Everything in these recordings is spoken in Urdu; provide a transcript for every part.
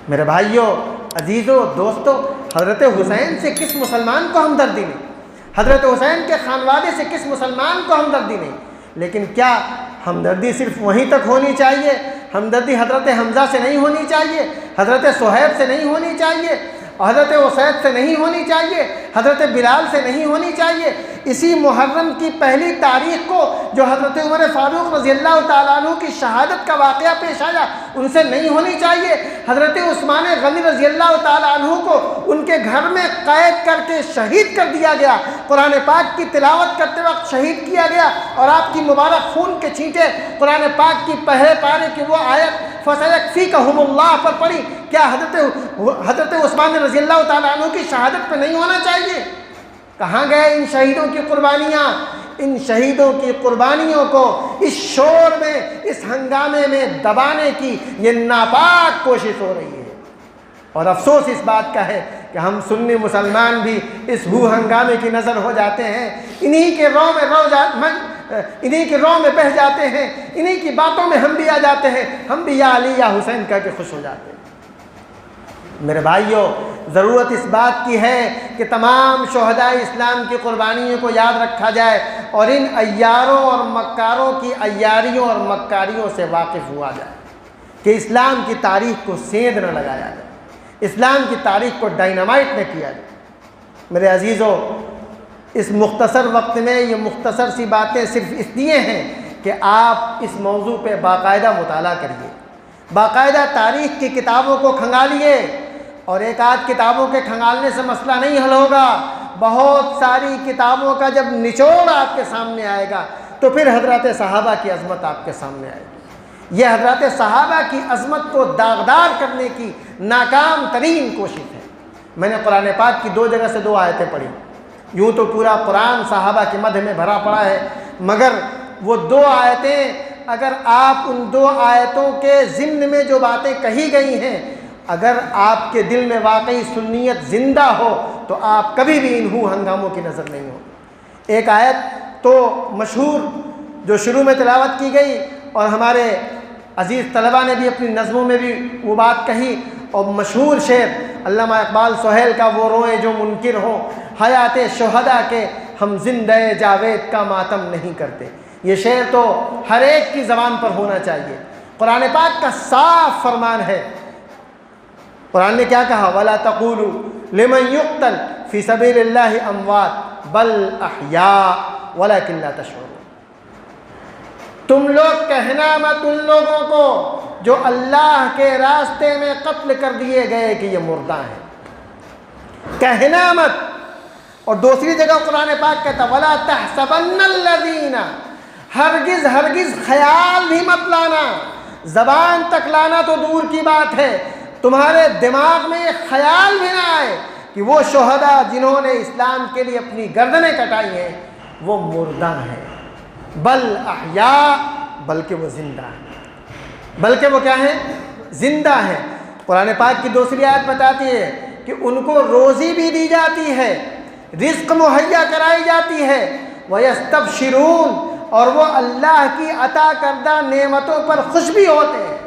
میرے بھائیوں، عزیزوں، دوستوں، حضرت حسین سے کس مسلمان کو ہمدردی نہیں؟ حضرت حسین کے خانوادے سے کس مسلمان کو ہمدردی نہیں؟ لیکن کیا ہمدردی صرف وہیں تک ہونی چاہیے؟ ہمدردی حضرت حمزہ سے نہیں ہونی چاہیے، حضرت صہیب سے نہیں ہونی چاہیے، حضرت اسید سے نہیں ہونی چاہیے، حضرت بلال سے نہیں ہونی چاہیے؟ اسی محرم کی پہلی تاریخ کو جو حضرت عمر فاروق رضی اللہ تعالیٰ عنہ کی شہادت کا واقعہ پیش آیا، ان سے نہیں ہونی چاہیے؟ حضرت عثمان غنی رضی اللہ تعالیٰ عنہ کو ان کے گھر میں قید کر کے شہید کر دیا گیا، قرآن پاک کی تلاوت کرتے وقت شہید کیا گیا، اور آپ کی مبارک خون کے چھینٹے قرآن پاک کی پہلے پارے کی وہ آیت فَسَيَكْفِيكَهُمُ اللَّهُ پر پڑھی، کیا حضرت عثمان رضی اللہ تعالیٰ عنہ کی شہادت پہ نہیں ہونا چاہیے؟ کہاں گئے ان شہیدوں کی قربانیاں؟ ان شہیدوں کی قربانیوں کو اس شور میں، اس ہنگامے میں دبانے کی یہ ناپاک کوشش ہو رہی ہے، اور افسوس اس بات کا ہے کہ ہم سنی مسلمان بھی اس ہو ہنگامے کی نظر ہو جاتے ہیں، انہی کے رو میں بہہ جاتے ہیں، انہی کی باتوں میں ہم بھی آ جاتے ہیں، ہم بھی یا علی یا حسین کہہ کے خوش ہو جاتے ہیں۔ میرے بھائیوں، ضرورت اس بات کی ہے کہ تمام شہدائے اسلام کی قربانیوں کو یاد رکھا جائے، اور ان عیاروں اور مکاروں کی عیاریوں اور مکاریوں سے واقف ہوا جائے، کہ اسلام کی تاریخ کو سیندھ نہ لگایا جائے، اسلام کی تاریخ کو ڈائنامائٹ نہ کیا جائے۔ میرے عزیزوں، اس مختصر وقت میں یہ مختصر سی باتیں صرف اس لیے ہیں کہ آپ اس موضوع پہ باقاعدہ مطالعہ کریے، باقاعدہ تاریخ کی کتابوں کو کھنگالیے، اور ایک آدھ کتابوں کے کھنگالنے سے مسئلہ نہیں حل ہوگا، بہت ساری کتابوں کا جب نچوڑ آپ کے سامنے آئے گا تو پھر حضرات صحابہ کی عظمت آپ کے سامنے آئے گی۔ یہ حضرات صحابہ کی عظمت کو داغدار کرنے کی ناکام ترین کوشش ہے۔ میں نے قرآن پاک کی 2 جگہ سے 2 آیتیں پڑھی، یوں تو پورا قرآن صحابہ کے مدح میں بھرا پڑا ہے، مگر وہ 2 آیتیں، اگر آپ ان 2 آیتوں کے ضمن میں جو باتیں کہی گئی ہیں، اگر آپ کے دل میں واقعی سنیت زندہ ہو تو آپ کبھی بھی ان ہو ہنگاموں کی نظر نہیں ہو۔ ایک آیت تو مشہور جو شروع میں تلاوت کی گئی، اور ہمارے عزیز طلبہ نے بھی اپنی نظموں میں بھی وہ بات کہی، اور مشہور شعر علامہ اقبال سہیل کا، وہ روئیں جو منکر ہوں حیات شہداء کے، ہم زندہ جاوید کا ماتم نہیں کرتے۔ یہ شعر تو ہر ایک کی زبان پر ہونا چاہیے۔ قرآن پاک کا صاف فرمان ہے، قرآن نے کیا کہا؟ وَلَا تَقُولُوا لِمَنْ يُقْتَلْ فِي سَبِيلِ اللَّهِ أَمْوَاتٌ بَلْ أَحْيَاءٌ وَلَكِنْ لَا تَشْعُرُونَ۔ تم لوگ کہنا مت ان لوگوں کو جو اللہ کے راستے میں قتل کر دیے گئے کہ یہ مردہ ہیں، کہنا مت۔ اور دوسری جگہ قرآن پاک کہتا وَلَا تَحْسَبَنَّ الَّذِينَ، ہرگز ہرگز خیال بھی مت لانا، زبان تک لانا تو دور کی بات ہے، تمہارے دماغ میں یہ خیال بھی نہ آئے کہ وہ شہداء جنہوں نے اسلام کے لیے اپنی گردنیں کٹائی ہیں وہ مردہ ہیں، بل احیاء، بلکہ وہ زندہ ہیں، بلکہ وہ کیا ہیں؟ زندہ ہیں۔ قرآن پاک کی دوسری آیت بتاتی ہے کہ ان کو روزی بھی دی جاتی ہے، رزق مہیا کرائی جاتی ہے، وَيَسْتَبْشِرُونَ، اور وہ اللہ کی عطا کردہ نعمتوں پر خوش بھی ہوتے ہیں۔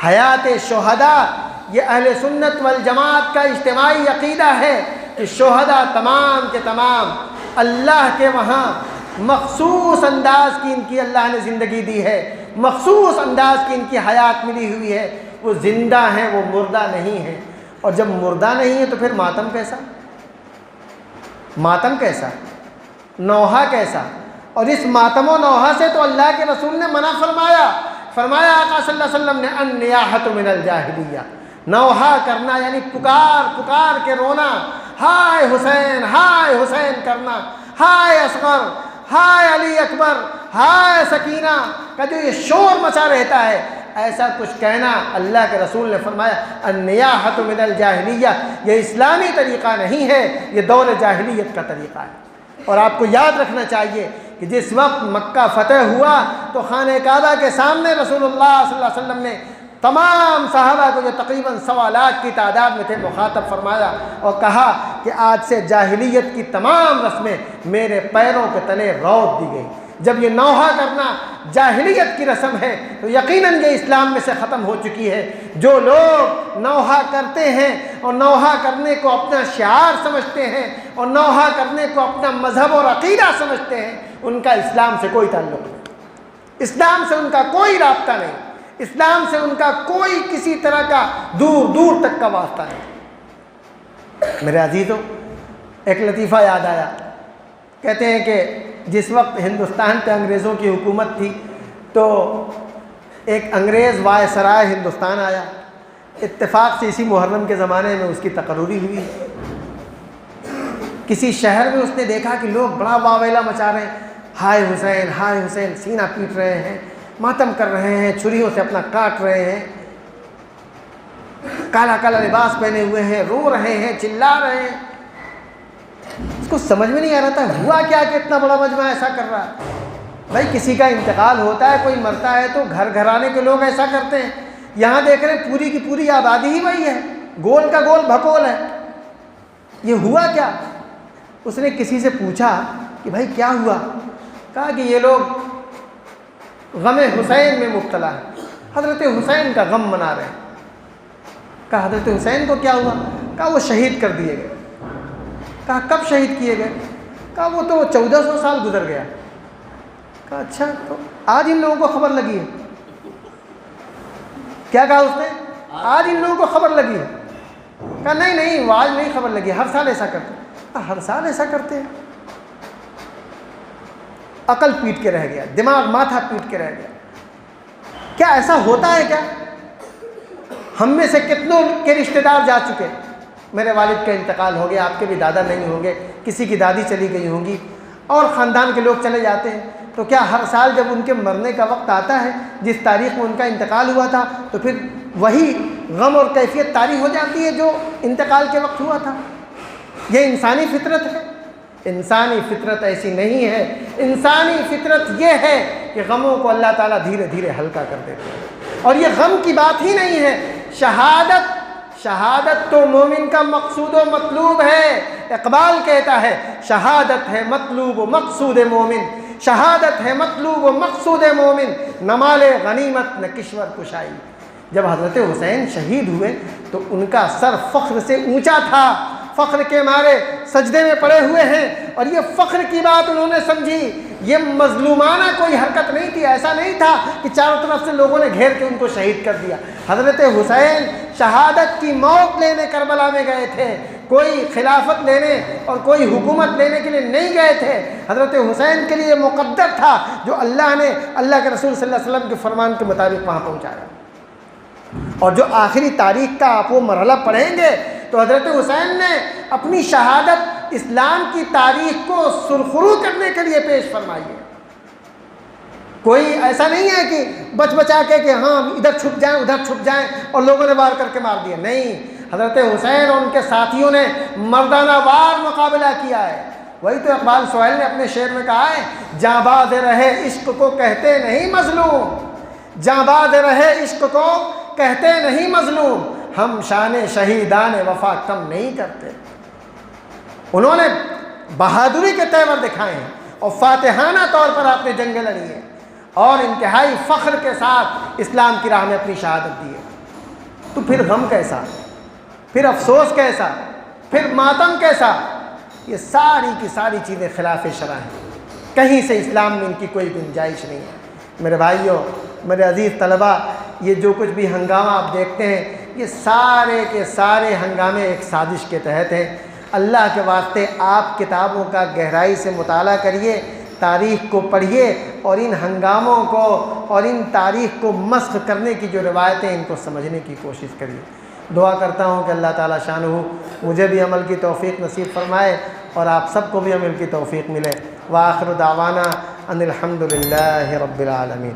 حیات شہداء، یہ اہل سنت والجماعت کا اجتماعی عقیدہ ہے کہ شہداء تمام کے تمام اللہ کے وہاں مخصوص انداز کی ان کی اللہ نے زندگی دی ہے، مخصوص انداز کی ان کی حیات ملی ہوئی ہے، وہ زندہ ہیں، وہ مردہ نہیں ہیں۔ اور جب مردہ نہیں ہے تو پھر ماتم کیسا؟ ماتم کیسا؟ نوحہ کیسا؟ اور اس ماتم و نوحہ سے تو اللہ کے رسول نے منع فرمایا، فرمایا آقا صلی اللہ علیہ وسلم نے النیاحۃ من الجاہلیہ، نوحہ کرنا یعنی پکار پکار کے رونا، ہائے حسین کرنا، ہائے اصغر، ہائے علی اکبر، ہائے سکینہ کا جو یہ شور مچا رہتا ہے، ایسا کچھ کہنا اللہ کے رسول نے فرمایا النیاحۃ من الجاہلیہ، یہ اسلامی طریقہ نہیں ہے، یہ دور جاہلیت کا طریقہ ہے۔ اور آپ کو یاد رکھنا چاہیے کہ جس وقت مکہ فتح ہوا تو خانہ کعبہ کے سامنے رسول اللہ صلی اللہ علیہ وسلم نے تمام صحابہ کو جو تقریباً 1.25 لاکھ کی تعداد میں تھے مخاطب فرمایا اور کہا کہ آج سے جاہلیت کی تمام رسمیں میرے پیروں کے تلے روت دی گئی، جب یہ نوحہ کرنا جاہلیت کی رسم ہے تو یقیناً یہ اسلام میں سے ختم ہو چکی ہے۔ جو لوگ نوحہ کرتے ہیں اور نوحہ کرنے کو اپنا شعار سمجھتے ہیں اور نوحہ کرنے کو اپنا مذہب اور عقیدہ سمجھتے ہیں، ان کا اسلام سے کوئی تعلق نہیں، اسلام سے ان کا کوئی رابطہ نہیں، اسلام سے ان کا کوئی کسی طرح کا دور دور تک کا واسطہ نہیں۔ میرے عزیزو، ایک لطیفہ یاد آیا۔ کہتے ہیں کہ جس وقت ہندوستان پہ انگریزوں کی حکومت تھی تو ایک انگریز وائسرائے ہندوستان آیا، اتفاق سے اسی محرم کے زمانے میں اس کی تقرری ہوئی۔ کسی شہر میں اس نے دیکھا کہ لوگ بڑا واویلا مچا رہے ہیں، ہائے حسین ہائے حسین، سینہ پیٹ رہے ہیں، ماتم کر رہے ہیں، چھریوں سے اپنا کاٹ رہے ہیں، کالا کالا لباس پہنے ہوئے ہیں، رو رہے ہیں، چلا رہے ہیں۔ اس کو سمجھ میں نہیں آ رہا تھا ہوا کیا کہ اتنا بڑا مجمع ایسا کر رہا ہے۔ بھائی کسی کا انتقال ہوتا ہے، کوئی مرتا ہے تو گھر گھرانے کے لوگ ایسا کرتے ہیں، یہاں دیکھ رہے ہیں پوری کی پوری آبادی ہی وہی ہے، گول کا گول بھکول ہے، یہ ہوا کیا؟ اس نے کسی سے پوچھا کہ بھائی کیا ہوا؟ کہا کہ یہ لوگ غم حسین میں مبتلا ہیں، حضرت حسین کا غم منا رہے ہیں۔ کہا حضرت حسین کو کیا ہوا؟ کہا وہ شہید کر دیے گئے۔ کہا کب شہید کیے گئے؟ کہا وہ تو 1400 سال گزر گیا۔ کہا اچھا، تو آج ان لوگوں کو خبر لگی ہے؟ کیا کہا اس نے؟ آج ان لوگوں کو خبر لگی ہے؟ کہا نہیں نہیں، وہ آج نہیں خبر لگی، ہر سال ایسا کرتے ہیں۔ کہا ہر سال ایسا کرتے ہیں؟ عقل پیٹ کے رہ گیا، دماغ ماتھا پیٹ کے رہ گیا۔ کیا ایسا ہوتا ہے کیا؟ ہم میں سے کتنوں کے رشتہ دار جا چکے، میرے والد کا انتقال ہو گیا، آپ کے بھی دادا نہیں ہوں گے، کسی کی دادی چلی گئی ہوں گی، اور خاندان کے لوگ چلے جاتے ہیں، تو کیا ہر سال جب ان کے مرنے کا وقت آتا ہے، جس تاریخ میں ان کا انتقال ہوا تھا، تو پھر وہی غم اور کیفیت طاری ہو جاتی ہے جو انتقال کے وقت ہوا تھا؟ یہ انسانی فطرت ہے؟ انسانی فطرت ایسی نہیں ہے۔ انسانی فطرت یہ ہے کہ غموں کو اللہ تعالیٰ دھیرے دھیرے ہلکا کر دیتے ہیں، اور یہ غم کی بات ہی نہیں ہے۔ شہادت تو مومن کا مقصود و مطلوب ہے۔ اقبال کہتا ہے شہادت ہے مطلوب و مقصود مومن، شہادت ہے مطلوب و مقصود مومن، نہ مال غنیمت نہ کشور کشائی۔ جب حضرت حسین شہید ہوئے تو ان کا سر فخر سے اونچا تھا، فخر کے مارے سجدے میں پڑے ہوئے ہیں، اور یہ فخر کی بات انہوں نے سمجھی۔ یہ مظلومانہ کوئی حرکت نہیں تھی، ایسا نہیں تھا کہ چاروں طرف سے لوگوں نے گھیر کے ان کو شہید کر دیا۔ حضرت حسین شہادت کی موت لینے کربلا میں گئے تھے، کوئی خلافت لینے اور کوئی حکومت لینے کے لیے نہیں گئے تھے۔ حضرت حسین کے لیے مقدر تھا جو اللہ نے اللہ کے رسول صلی اللہ علیہ وسلم کے فرمان کے مطابق وہاں پہنچایا۔ اور جو آخری تاریخ کا آپ وہ مرحلہ پڑھیں گے تو حضرت حسین نے اپنی شہادت اسلام کی تاریخ کو سرخرو کرنے کے لیے پیش فرمائی ہے۔ کوئی ایسا نہیں ہے کہ بچ بچا کے کہ ہاں ادھر چھپ جائیں ادھر چھپ جائیں اور لوگوں نے وار کر کے مار دیا، نہیں، حضرت حسین اور ان کے ساتھیوں نے مردانہ وار مقابلہ کیا ہے۔ وہی تو اقبال سہیل نے اپنے شعر میں کہا ہے، جاں باز رہے عشق کو کہتے نہیں مظلوم، جاں باز رہے عشق کو کہتے نہیں مظلوم، ہم شان شہیدان وفا کم نہیں کرتے۔ انہوں نے بہادری کے تیور دکھائے ہیں اور فاتحانہ طور پر آپ نے جنگیں لڑی ہیں اور انتہائی فخر کے ساتھ اسلام کی راہ میں اپنی شہادت دی ہے۔ تو پھر غم کیسا، پھر افسوس کیسا، پھر ماتم کیسا؟ یہ ساری کی ساری چیزیں خلاف شرع ہیں، کہیں سے اسلام میں ان کی کوئی گنجائش نہیں ہے۔ میرے بھائیوں، میرے عزیز طلباء، یہ جو کچھ بھی ہنگامہ آپ دیکھتے ہیں یہ سارے کے سارے ہنگامے ایک سازش کے تحت ہیں۔ اللہ کے واسطے آپ کتابوں کا گہرائی سے مطالعہ کریے، تاریخ کو پڑھیے اور ان ہنگاموں کو اور ان تاریخ کو مسخ کرنے کی جو روایتیں ان کو سمجھنے کی کوشش کریے۔ دعا کرتا ہوں کہ اللہ تعالیٰ شانہ مجھے بھی عمل کی توفیق نصیب فرمائے اور آپ سب کو بھی عمل کی توفیق ملے۔ وآخر دعوانا ان الحمد للہ رب العالمین۔